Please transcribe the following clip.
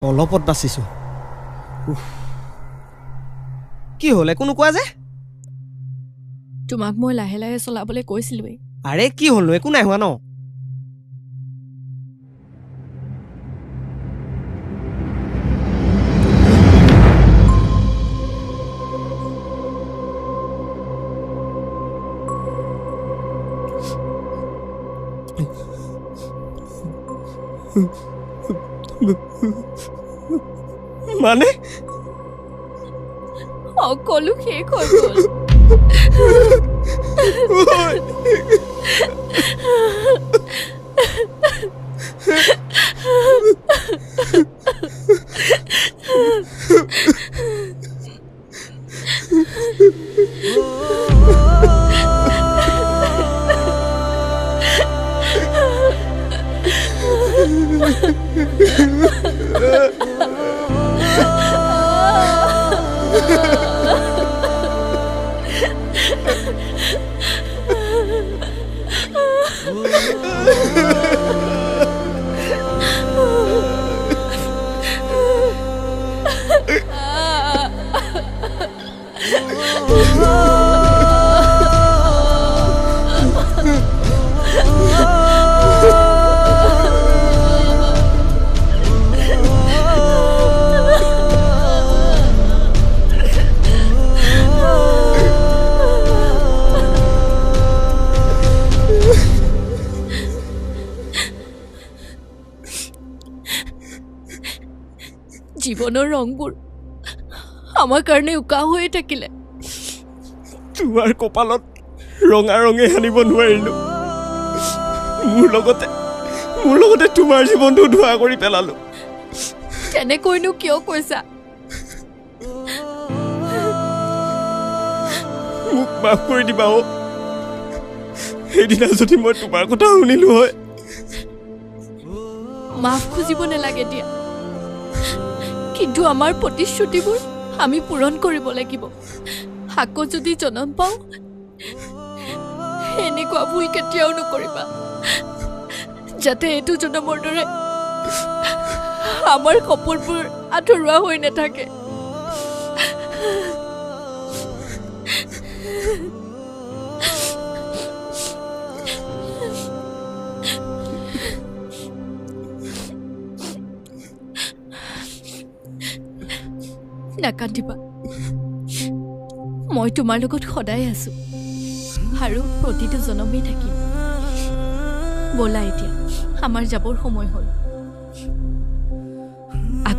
অলপত বাচিছো কি হ'ল একো নোকোৱা যে তোমাক মই লাহে লাহে চলাবলৈ কৈছিলোৱেই আৰে কি হ'লনো একো নাই হোৱা ন মানে সকলো শেষ হৈ গ'ল জীৱনৰ ৰংবোৰ আমাৰ কাৰণে উকা হৈ থাকিলে তোমাৰ কপালত ৰঙা ৰঙে সানিব নোৱাৰিলো মোৰ লগতে তোমাৰ জীৱনটো ধোৱা কৰি পেলালো তেনেকৈনো কিয় কৈছা মোক মাফ কৰি দিবা সেইদিনা যদি মই তোমাৰ কথা শুনিলো হয় মাফ খুজিব নালাগে দিয়া কিন্তু আমাৰ প্ৰতিশ্ৰুতিবোৰ আমি পূৰণ কৰিব লাগিব আকৌ যদি জনম পাওঁ এনেকুৱা ভুল কেতিয়াও নকৰিবা যাতে এইটো জনমৰ দৰে আমাৰ সপোনবোৰ আঁতৰোৱা হৈ নাথাকে নাকান্দিবা মই তোমাৰ লগত সদায় আছো আৰু প্ৰতিটো জনমেই থাকিম ব'লা এতিয়া আমাৰ যাবৰ সময় হ'ল